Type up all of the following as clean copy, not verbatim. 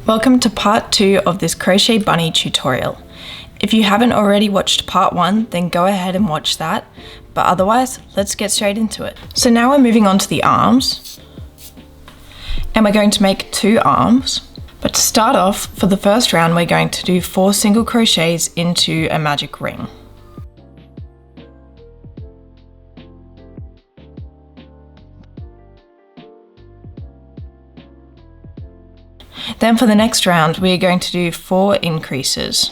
Welcome to part 2 of this crochet bunny tutorial. If you haven't already watched part 1, then go ahead and watch that, but otherwise, let's get straight into it. So now we're moving on to the arms, and we're going to make 2 arms. But to start off, for the first round, we're going to do 4 single crochets into a magic ring. Then for the next round, we are going to do 4 increases.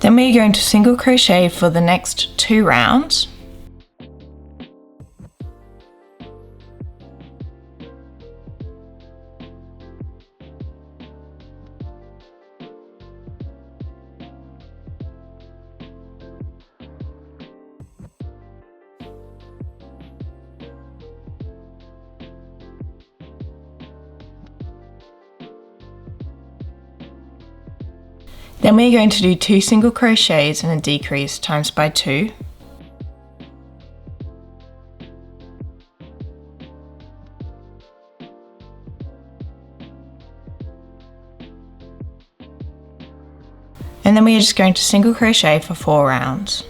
Then we are going to single crochet for the next 2 rounds. Then we're going to do 2 single crochets and a decrease times by 2. And then we are just going to single crochet for 4 rounds.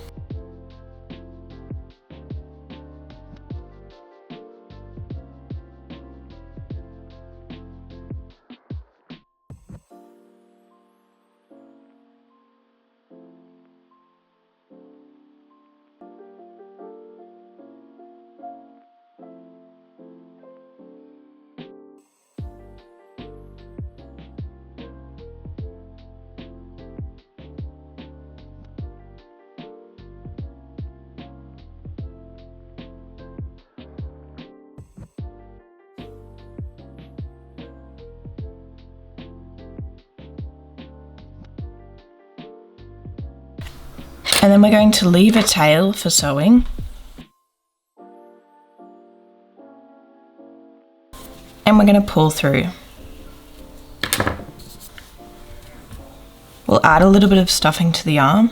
And then we're going to leave a tail for sewing. And we're going to pull through. We'll add a little bit of stuffing to the arm.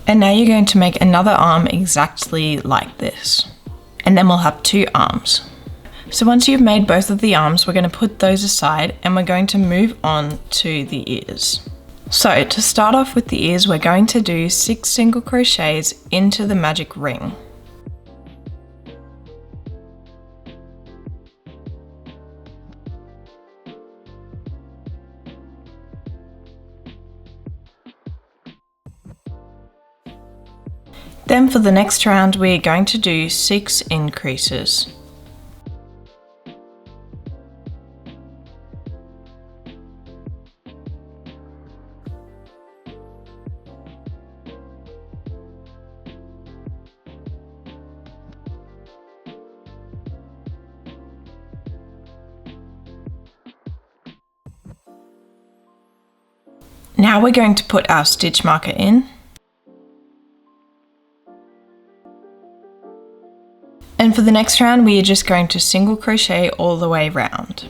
And now you're going to make another arm exactly like this. And then we'll have 2 arms. So once you've made both of the arms, we're going to put those aside and we're going to move on to the ears. So to start off with the ears, we're going to do 6 single crochets into the magic ring. Then for the next round, we are going to do 6 increases. Now we're going to put our stitch marker in. And for the next round, we are just going to single crochet all the way round.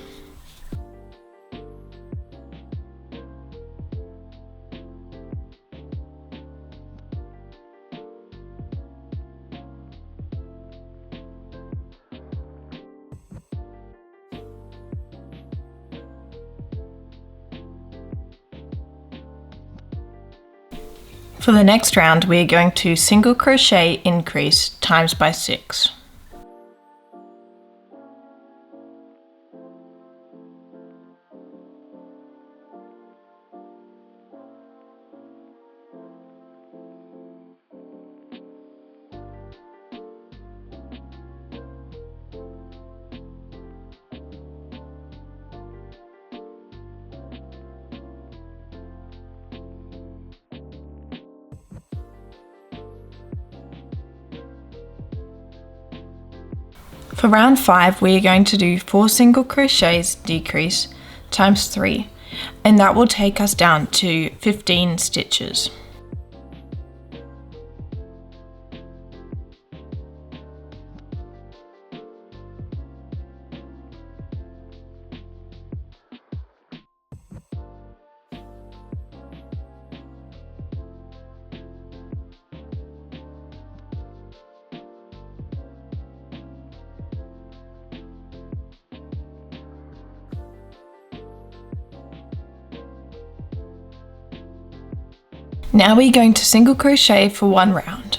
For the next round, we are going to single crochet increase times by 6. For round 5, we are going to do 4 single crochets decrease times 3, and that will take us down to 15 stitches. Now we're going to single crochet for 1 round.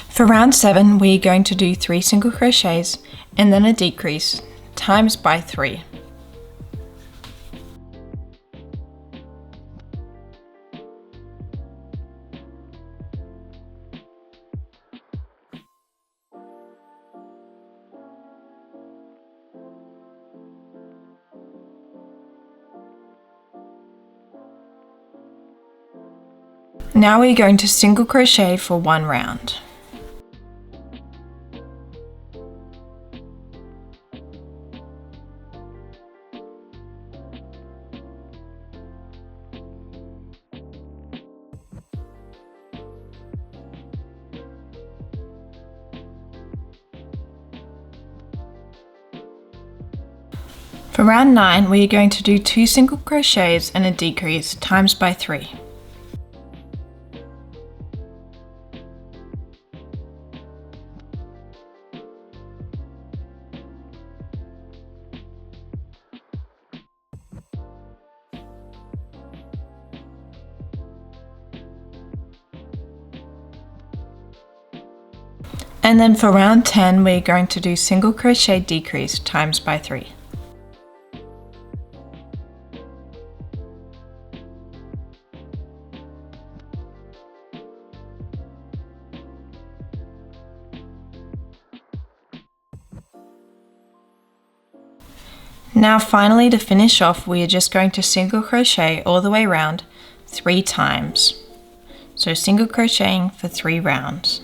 For round 7, we're going to do 3 single crochets and then a decrease times by 3. Now we're going to single crochet for 1 round. For round 9, we are going to do 2 single crochets and a decrease times by 3. And then for round 10, we're going to do single crochet decrease times by 3. Now finally, to finish off, we are just going to single crochet all the way around 3 times. So single crocheting for 3 rounds.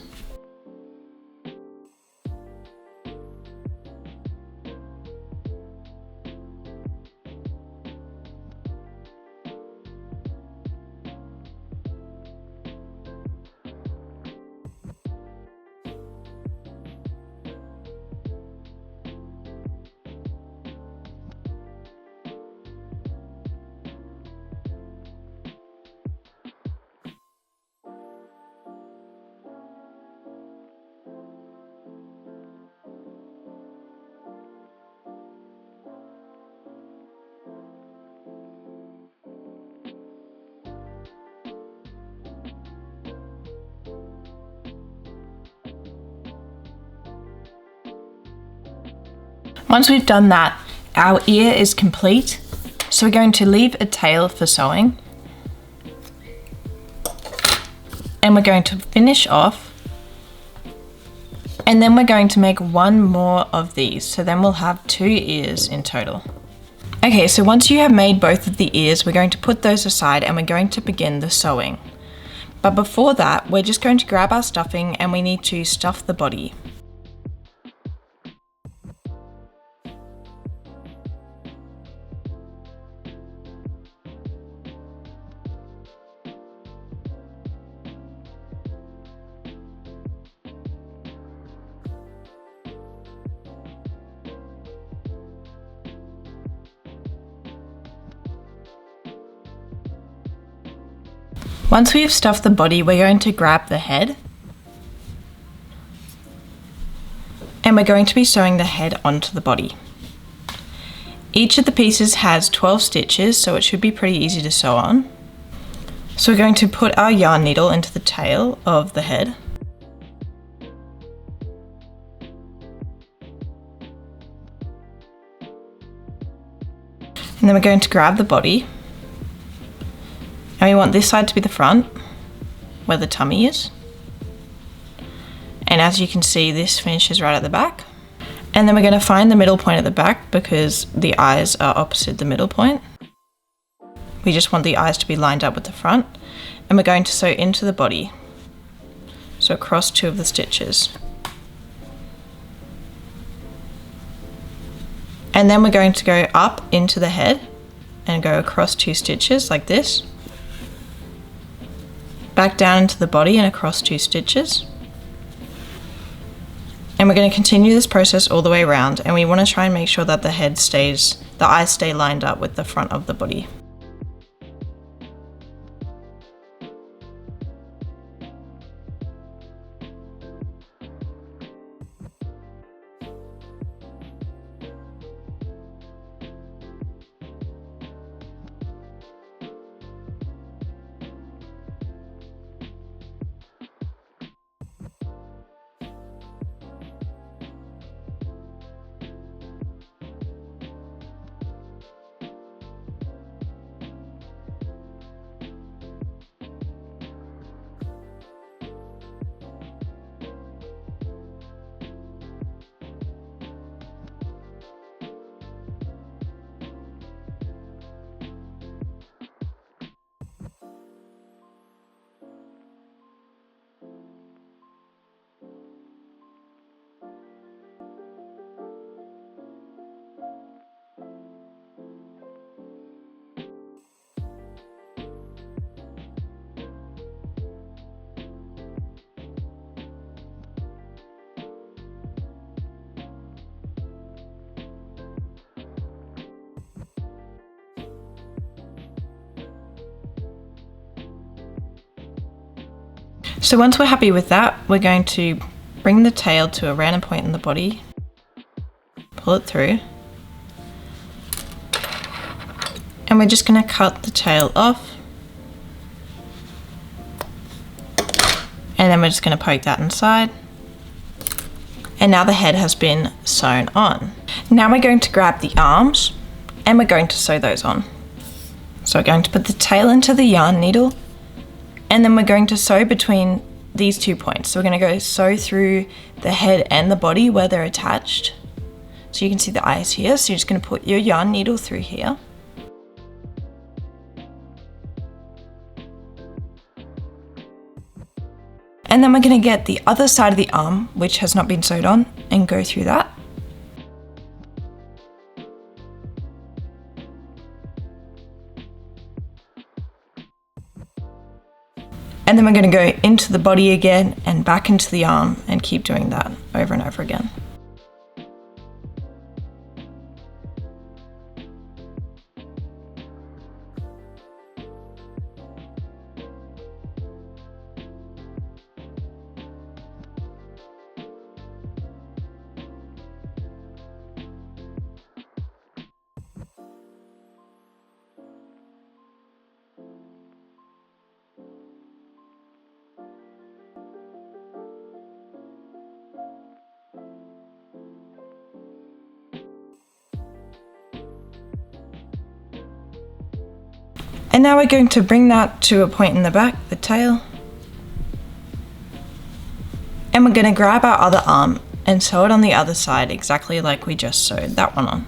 Once we've done that, our ear is complete, so we're going to leave a tail for sewing. And we're going to finish off, and then we're going to make 1 more of these, so then we'll have 2 ears in total. Okay, so once you have made both of the ears, we're going to put those aside and we're going to begin the sewing. But before that, we're just going to grab our stuffing and we need to stuff the body. Once we have stuffed the body, we're going to grab the head and we're going to be sewing the head onto the body. Each of the pieces has 12 stitches, so it should be pretty easy to sew on. So we're going to put our yarn needle into the tail of the head. And then we're going to grab the body And we want this side to be the front, where the tummy is. And as you can see, this finishes right at the back. And then we're going to find the middle point at the back because the eyes are opposite the middle point. We just want the eyes to be lined up with the front. And we're going to sew into the body. So across 2 of the stitches. And then we're going to go up into the head and go across 2 stitches like this. Back down into the body and across 2 stitches. And we're going to continue this process all the way around, and we want to try and make sure that the eyes stay lined up with the front of the body. So once we're happy with that, we're going to bring the tail to a random point in the body, pull it through, and we're just going to cut the tail off, and then we're just going to poke that inside, and now the head has been sewn on. Now we're going to grab the arms and we're going to sew those on. So we're going to put the tail into the yarn needle, and then we're going to sew between these 2 points. So we're going to go sew through the head and the body where they're attached. So you can see the eyes here. So you're just going to put your yarn needle through here. And then we're going to get the other side of the arm, which has not been sewed on, and go through that. And then we're going to go into the body again and back into the arm and keep doing that over and over again. And now we're going to bring that to a point in the back, the tail. And we're going to grab our other arm and sew it on the other side exactly like we just sewed that one on.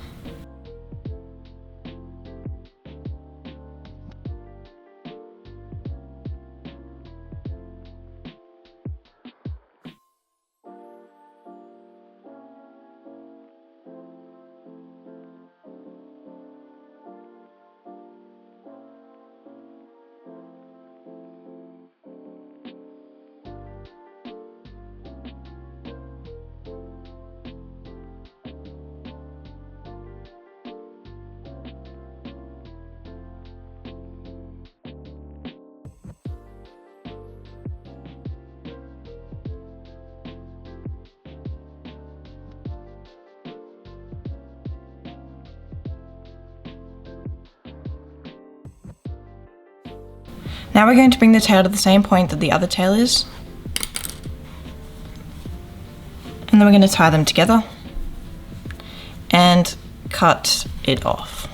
Now we're going to bring the tail to the same point that the other tail is. And then we're going to tie them together and cut it off.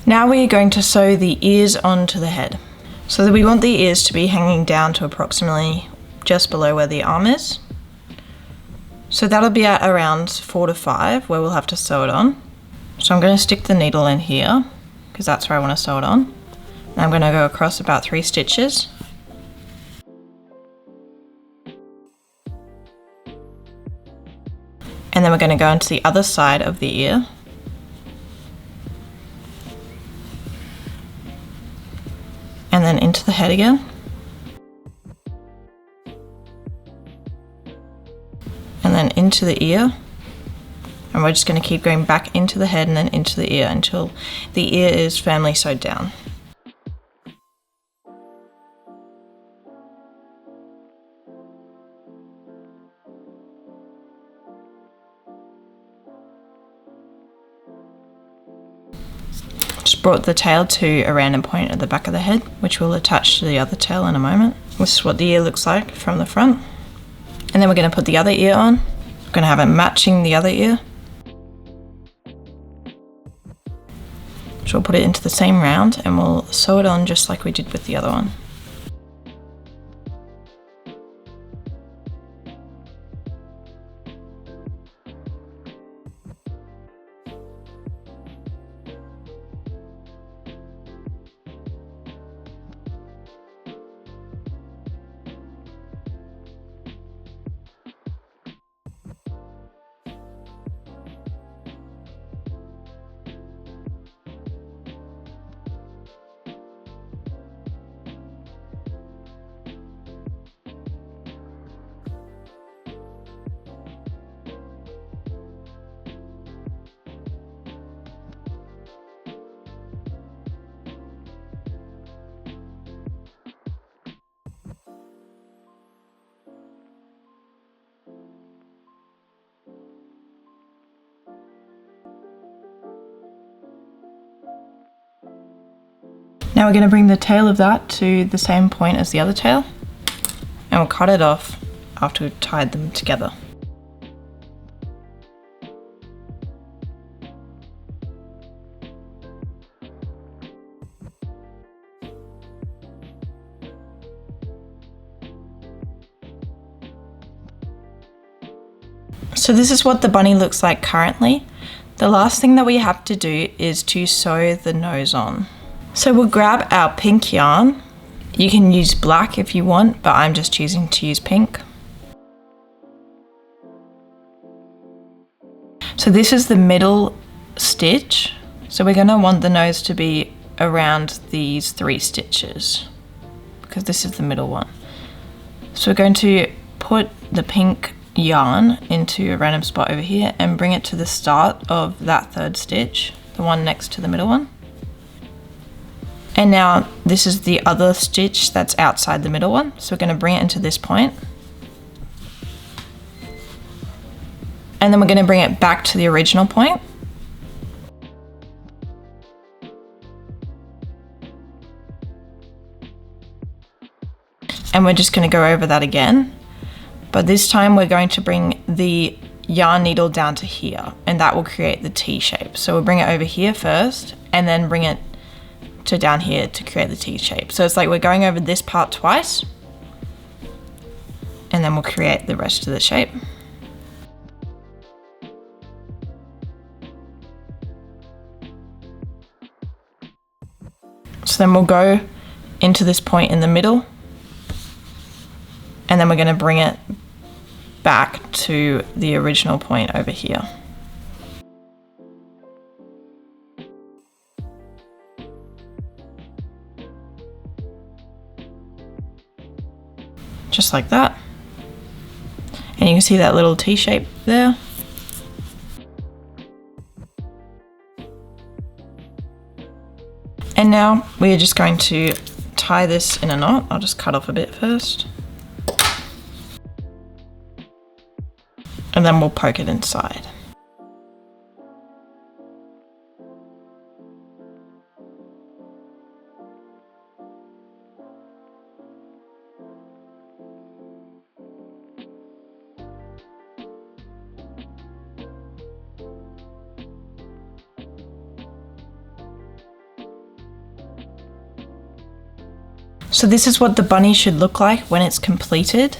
Now we are going to sew the ears onto the head. So that we want the ears to be hanging down to approximately just below where the arm is. So that'll be at around 4 to 5 where we'll have to sew it on. So I'm going to stick the needle in here because that's where I want to sew it on. And I'm going to go across about 3 stitches. And then we're going to go into the other side of the ear. And then into the head again. And then into the ear. And we're just going to keep going back into the head and then into the ear until the ear is firmly sewed down. Just brought the tail to a random point at the back of the head, which we'll attach to the other tail in a moment. This is what the ear looks like from the front. And then we're going to put the other ear on. We're going to have it matching the other ear. So we'll put it into the same round and we'll sew it on just like we did with the other one. Now we're going to bring the tail of that to the same point as the other tail, and we'll cut it off after we've tied them together. So this is what the bunny looks like currently. The last thing that we have to do is to sew the nose on. So we'll grab our pink yarn. You can use black if you want, but I'm just choosing to use pink. So this is the middle stitch. So we're going to want the nose to be around these 3 stitches because this is the middle one. So we're going to put the pink yarn into a random spot over here and bring it to the start of that 3rd stitch, the one next to the middle one. And now this is the other stitch that's outside the middle one. So we're going to bring it into this point. And then we're going to bring it back to the original point. And we're just going to go over that again. But this time we're going to bring the yarn needle down to here, and that will create the T shape. So we'll bring it over here first and then bring it to down here to create the T shape. So it's like we're going over this part twice and then we'll create the rest of the shape. So then we'll go into this point in the middle and then we're going to bring it back to the original point over here. Just like that. And you can see that little T shape there. And now we are just going to tie this in a knot. I'll just cut off a bit first. And then we'll poke it inside. So this is what the bunny should look like when it's completed.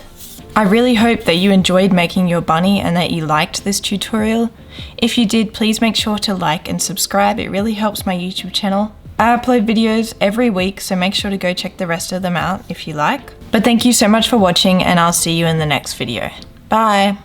I really hope that you enjoyed making your bunny and that you liked this tutorial. If you did, please make sure to like and subscribe. It really helps my YouTube channel. I upload videos every week, so make sure to go check the rest of them out if you like. But thank you so much for watching, and I'll see you in the next video. Bye!